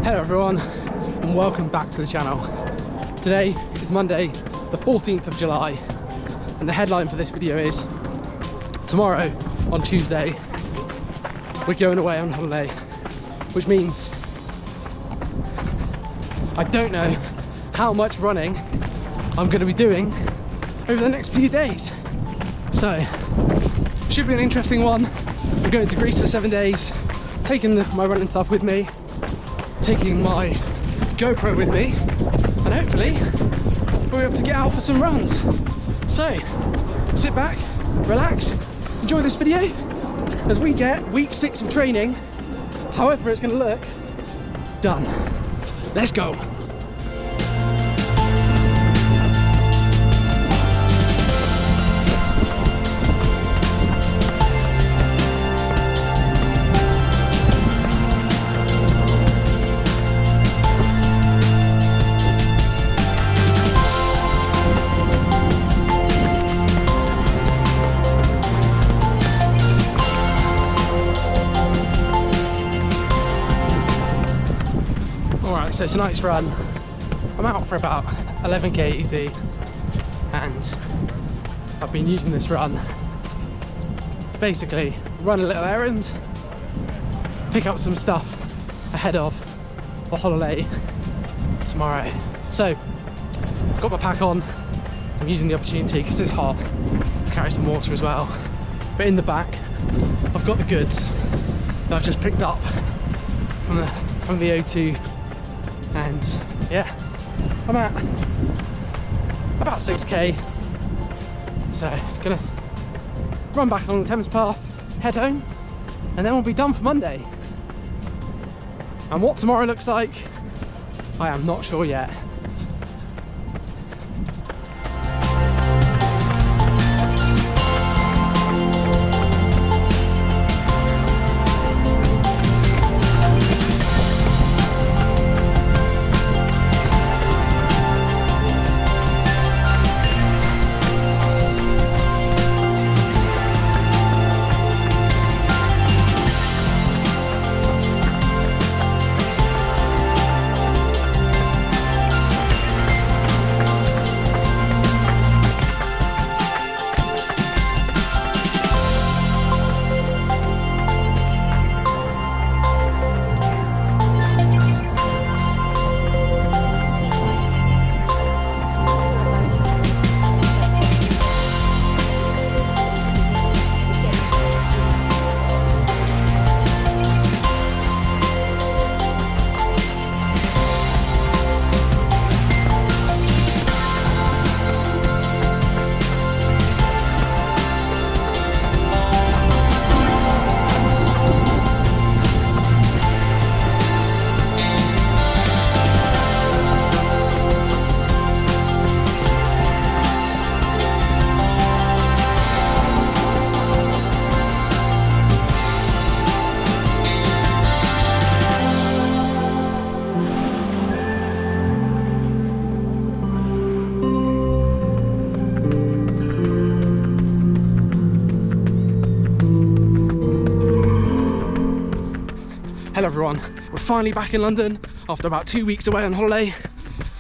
Hello everyone and welcome back to the channel. Today is Monday the 14th of July and the headline for this video is tomorrow on Tuesday we're going away on holiday, which means I don't know how much running I'm going to be doing over the next few days. So should be an interesting one. We're going to Greece for 7 days, taking my running stuff with me, taking my GoPro with me, and hopefully we'll be able to get out for some runs. So sit back, relax, enjoy this video as we get week 6 of training, however it's going to look, done. Let's go. So tonight's run, I'm out for about 11k easy, and I've been using this run to basically run a little errand, pick up some stuff ahead of the holiday tomorrow. So got my pack on, I'm using the opportunity because it's hot to carry some water as well, but in the back I've got the goods that I've just picked up from the O2. And yeah, I'm at about 6k, so gonna run back along the Thames Path, head home, and then we'll be done for Monday. And what tomorrow looks like, I am not sure yet. Hello everyone, we're finally back in London after about 2 weeks away on holiday.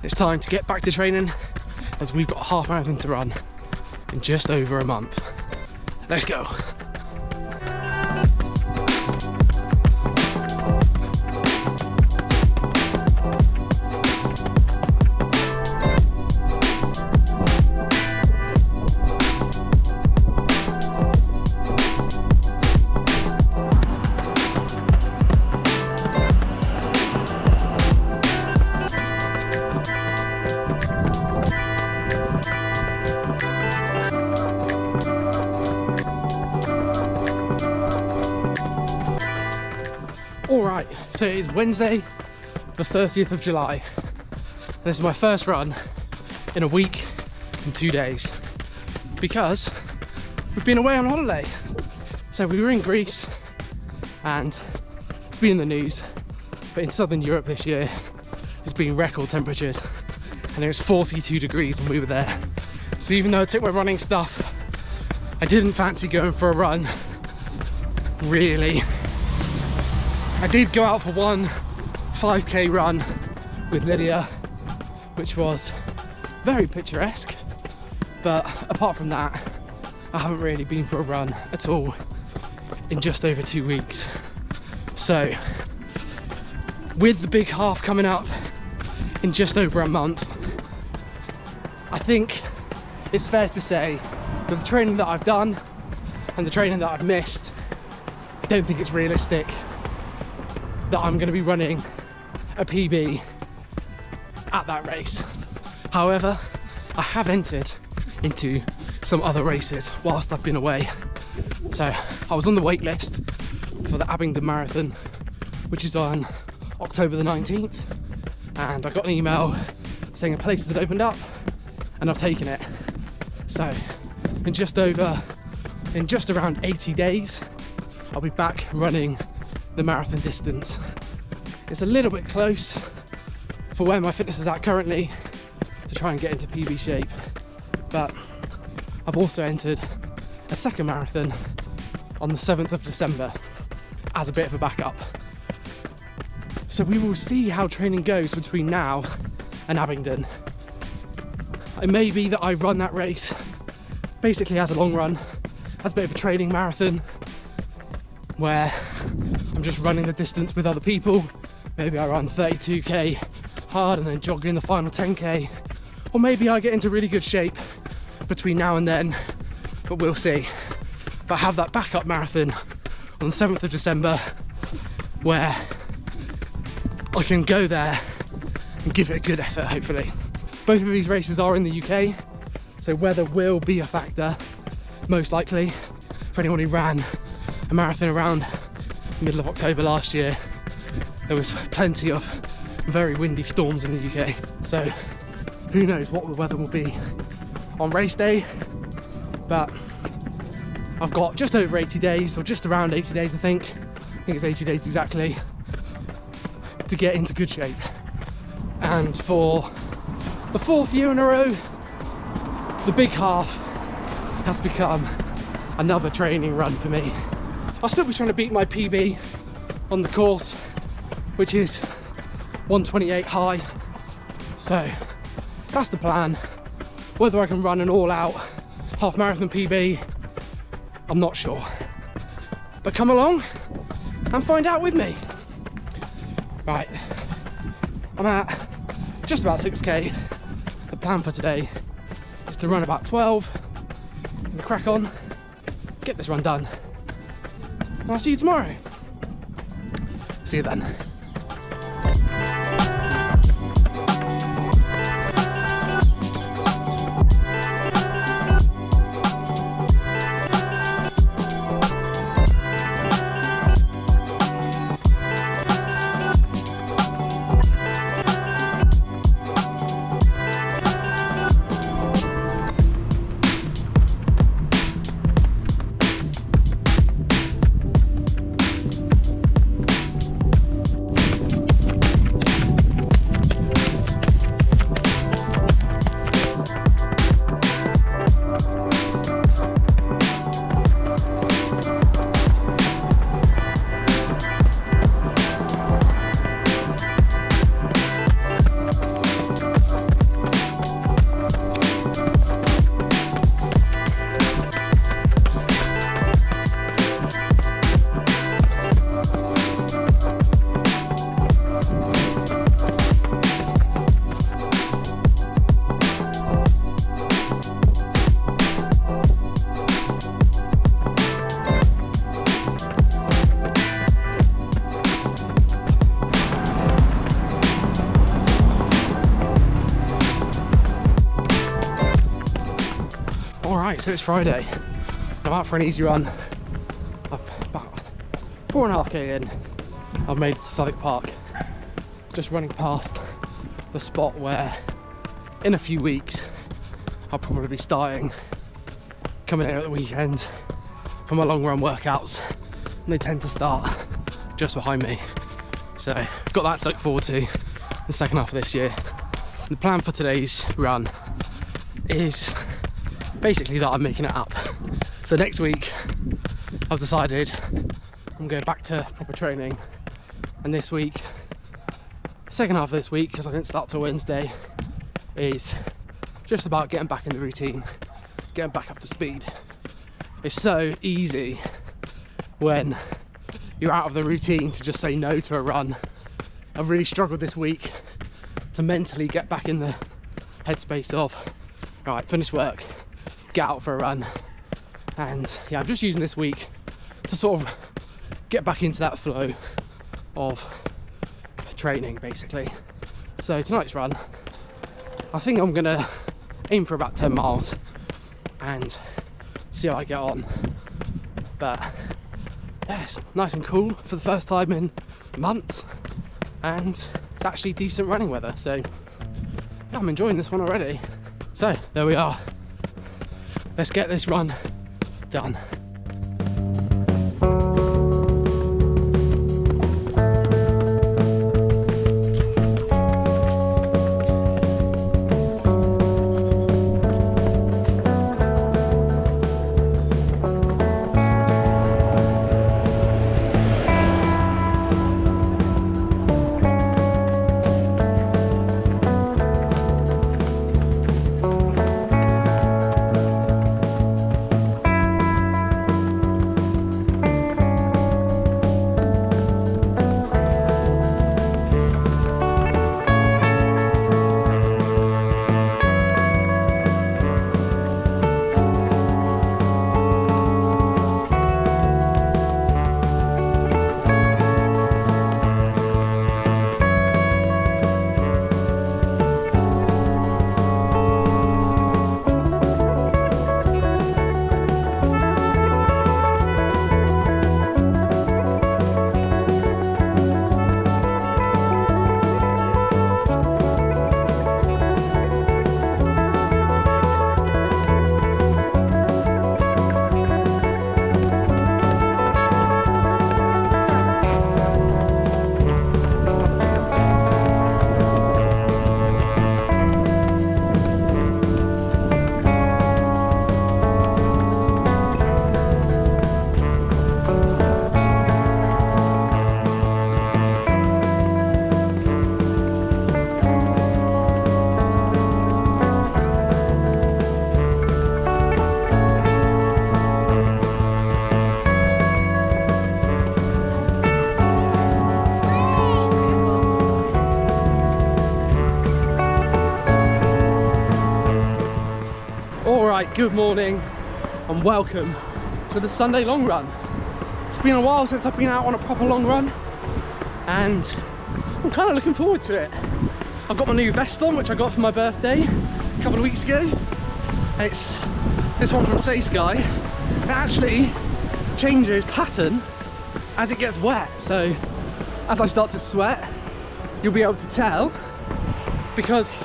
It's time to get back to training as we've got a half marathon to run in just over a month. Let's go. Alright, so it is Wednesday the 30th of July. This is my first run in a week and 2 days because we've been away on holiday. So we were in Greece and it's been in the news, but in southern Europe this year it's been record temperatures and it was 42 degrees when we were there. So even though I took my running stuff, I didn't fancy going for a run, really. I did go out for one 5k run with Lydia, which was very picturesque, but apart from that I haven't really been for a run at all in just over 2 weeks. So with the big half coming up in just over a month, I think it's fair to say that the training that I've done and the training that I've missed, I don't think it's realistic that I'm going to be running a PB at that race. However, I have entered into some other races whilst I've been away. So I was on the wait list for the Abingdon Marathon, which is on October the 19th, and I got an email saying a place had opened up and I've taken it. So in just around 80 days I'll be back running the marathon distance. It's a little bit close for where my fitness is at currently to try and get into PB shape, but I've also entered a second marathon on the 7th of December as a bit of a backup. So we will see how training goes between now and Abingdon. It may be that I run that race basically as a long run, as a bit of a training marathon, where I'm just running the distance with other people. Maybe I run 32k hard and then jog in the final 10k, or maybe I get into really good shape between now and then, but we'll see. But I have that backup marathon on the 7th of December where I can go there and give it a good effort, hopefully. Both of these races are in the UK, so weather will be a factor, most likely. For anyone who ran a marathon around the middle of October last year, there was plenty of very windy storms in the UK. So who knows what the weather will be on race day, but I've got just over 80 days, or just around 80 days I think it's 80 days exactly, to get into good shape. And for the 4th year in a row, the big half has become another training run for me. I'll still be trying to beat my PB on the course, which is 128 high, so that's the plan. Whether I can run an all-out half marathon PB, I'm not sure, but come along and find out with me. Right, I'm at just about 6k. The plan for today is to run about 12. I'm gonna crack on, get this run done, and I'll see you tomorrow. See you then. Alright, so it's Friday. I'm out for an easy run. I'm about 4.5k in. I've made it to Southwark Park. Just running past the spot where in a few weeks I'll probably be starting coming out at the weekend for my long run workouts, and they tend to start just behind me. So I've got that to look forward to the second half of this year. The plan for today's run is basically that I'm making it up. So next week I've decided I'm going back to proper training, and this week Second half of this week, because I didn't start till Wednesday, is just about getting back in the routine, getting back up to speed. It's so easy when you're out of the routine to just say no to a run. I've really struggled this week to mentally get back in the headspace of, right, finish work, get out for a run. And yeah, I'm just using this week to sort of get back into that flow of training, basically. So tonight's run, I think I'm gonna aim for about 10 miles and see how I get on. But yeah, it's nice and cool for the first time in months, and it's actually decent running weather, so yeah, I'm enjoying this one already. So there we are, let's get this run done. Good morning and welcome to the Sunday long run. It's been a while since I've been out on a proper long run and I'm kind of looking forward to it. I've got my new vest on, which I got for my birthday a couple of weeks ago, and it's this one from Say Sky. It actually changes pattern as it gets wet, so as I start to sweat you'll be able to tell, because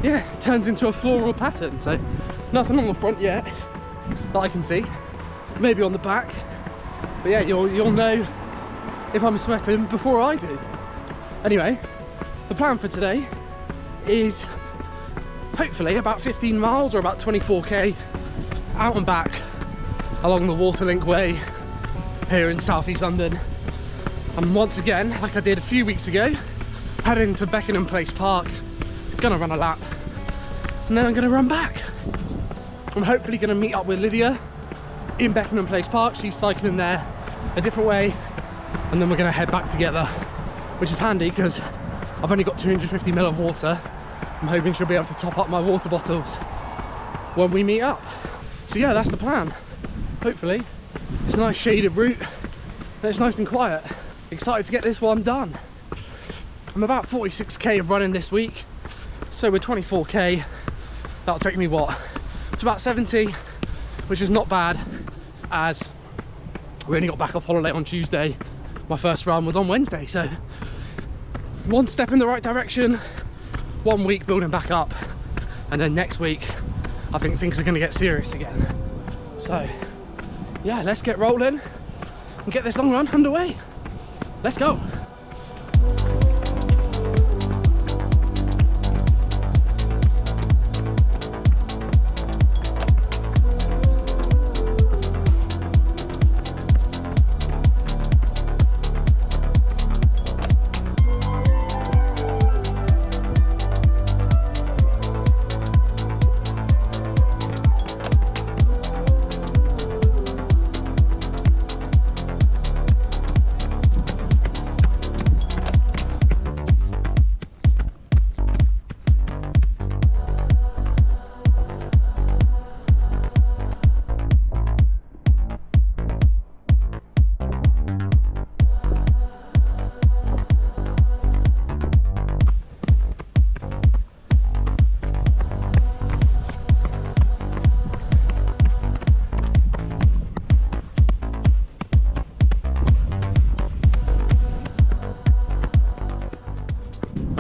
yeah, it turns into a floral pattern. So nothing on the front yet that I can see, maybe on the back, but yeah, you'll know if I'm sweating before I do. Anyway, the plan for today is hopefully about 15 miles or about 24k out and back along the Waterlink Way here in southeast London, and once again, like I did a few weeks ago, heading to Beckenham Place Park, gonna run a lap and then I'm gonna run back. I'm hopefully going to meet up with Lydia in Beckenham Place Park. She's cycling there a different way, and then we're going to head back together, which is handy because I've only got 250ml of water. I'm hoping she'll be able to top up my water bottles when we meet up. So yeah, that's the plan. Hopefully it's a nice shaded route and it's nice and quiet. Excited to get this one done. I'm about 46k of running this week, so with 24k that'll take me what, to about 70, which is not bad, as we only got back off holiday on Tuesday. My first run was on Wednesday, so one step in the right direction, 1 week building back up, and then next week I think things are going to get serious again. So yeah, let's get rolling and get this long run underway. Let's go.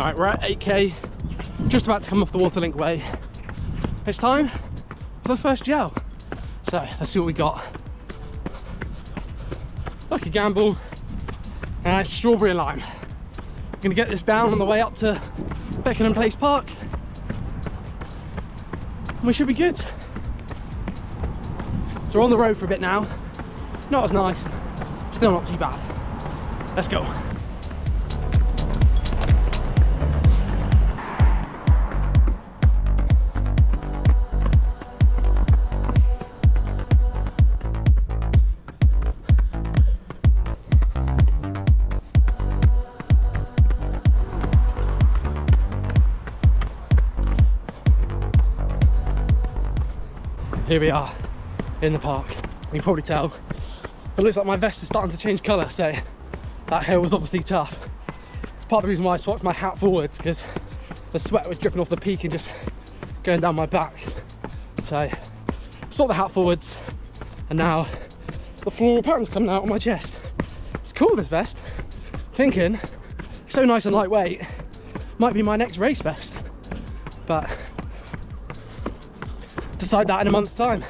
Alright, we're at 8k, just about to come off the Waterlink Way. It's time for the first gel. So let's see what we got. Lucky Gamble, and it's strawberry and lime. I'm gonna get this down on the way up to Beckenham Place Park. And we should be good. So we're on the road for a bit now. Not as nice, still not too bad. Let's go. Here we are in the park. You can probably tell, it looks like my vest is starting to change colour, so that hill was obviously tough. It's part of the reason why I swapped my hat forwards, because the sweat was dripping off the peak and just going down my back. So sort the hat forwards, and now the floral pattern's coming out on my chest. It's cool, this vest. Thinking, so nice and lightweight, might be my next race vest, but decide that in a month's time.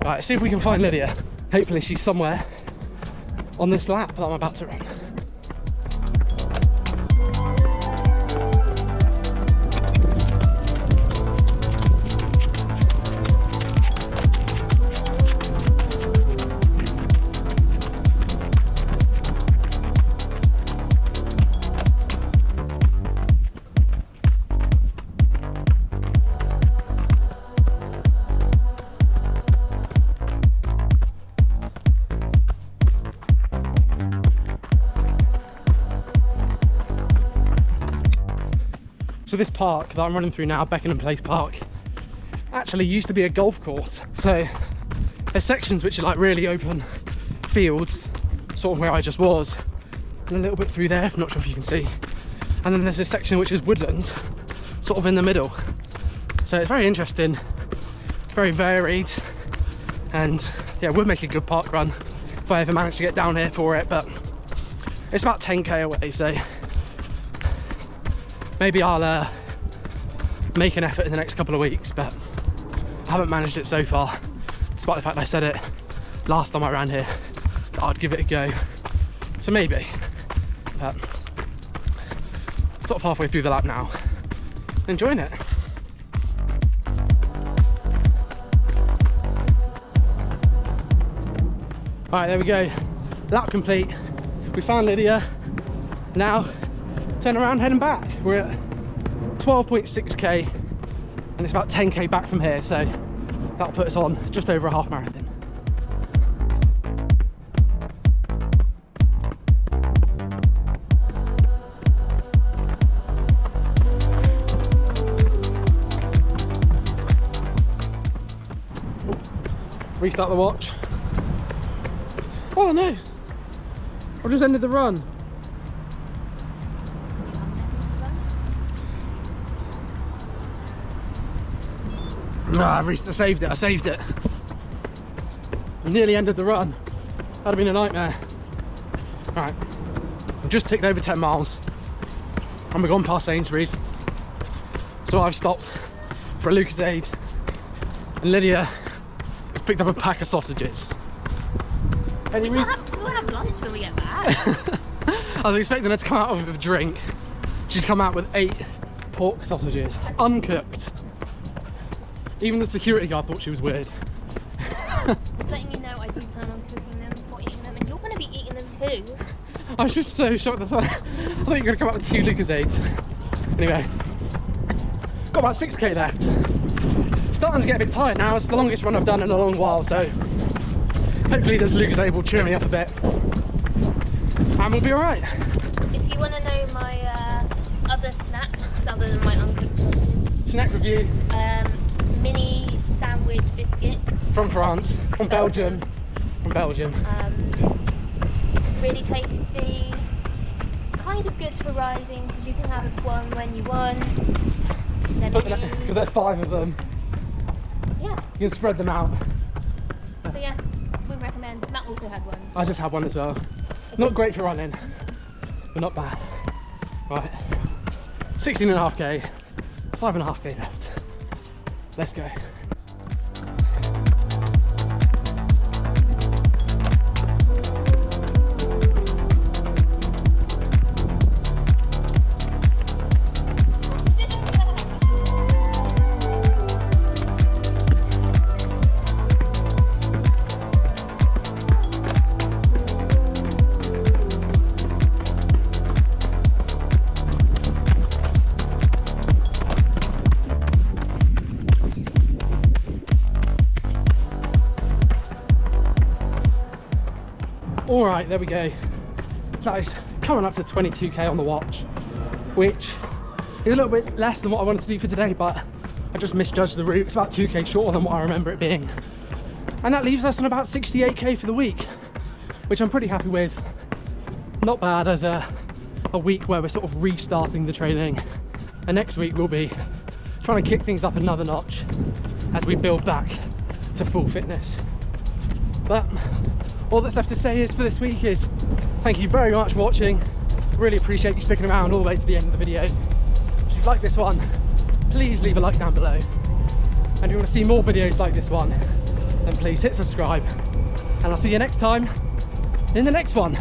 Right, let's see if we can find Lydia. Hopefully she's somewhere on this lap that I'm about to run. So this park that I'm running through now, Beckenham Place Park, actually used to be a golf course. So there's sections which are like really open fields, sort of where I just was, and a little bit through there, I'm not sure if you can see. And then there's this section which is woodland, sort of in the middle. So it's very interesting, very varied, and yeah, would make a good park run if I ever managed to get down here for it, but it's about 10k away, so maybe I'll make an effort in the next couple of weeks, but I haven't managed it so far, despite the fact I said it last time I ran here that I'd give it a go. So maybe, but sort of halfway through the lap now, enjoying it. Alright, there we go, lap complete. We found Lydia. Now turn around, heading back. We're at 12.6k and it's about 10k back from here, so that'll put us on just over a half marathon. Restart the watch. Oh no! I just ended the run. Ah, I saved it. I nearly ended the run. That'd have been a nightmare. Right, I've just ticked over 10 miles and we've gone past Sainsbury's. So I've stopped for a Lucozade and Lydia has picked up a pack of sausages. Any reason? We'll have lunch when we get back. I was expecting her to come out with a drink. She's come out with 8 pork sausages, uncooked. Even the security guard thought she was weird. Just letting you know I do plan on cooking them before eating them, and you're going to be eating them too. I was just so shocked. I thought you were going to come out with 2 Lucozades. Anyway, got about 6k left. Starting to get a bit tired now. It's the longest run I've done in a long while, so hopefully this Lucozade will cheer me up a bit. And we'll be alright. If you want to know my other snacks, other than my uncooked sausages. Snack review. Mini sandwich biscuits. From France, from Belgium. From Belgium. Really tasty. Kind of good for riding because you can have one when you want. Because there's 5 of them. Yeah. You can spread them out. So yeah, we recommend. Matt also had one. I just had one as well. Not great for running, but not bad. Right, 16.5k, 5.5k left. Let's go. All right, there we go. That is coming up to 22k on the watch, which is a little bit less than what I wanted to do for today, but I just misjudged the route. It's about 2k shorter than what I remember it being. And that leaves us on about 68k for the week, which I'm pretty happy with. Not bad as a week where we're sort of restarting the training. And next week we'll be trying to kick things up another notch as we build back to full fitness. But all that's left to say is for this week is thank you very much for watching. Really appreciate you sticking around all the way to the end of the video. If you've liked this one, please leave a like down below. And if you want to see more videos like this one, then please hit subscribe. And I'll see you next time in the next one.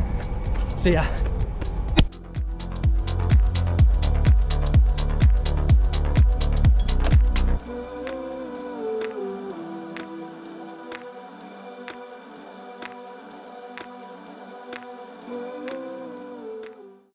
See ya.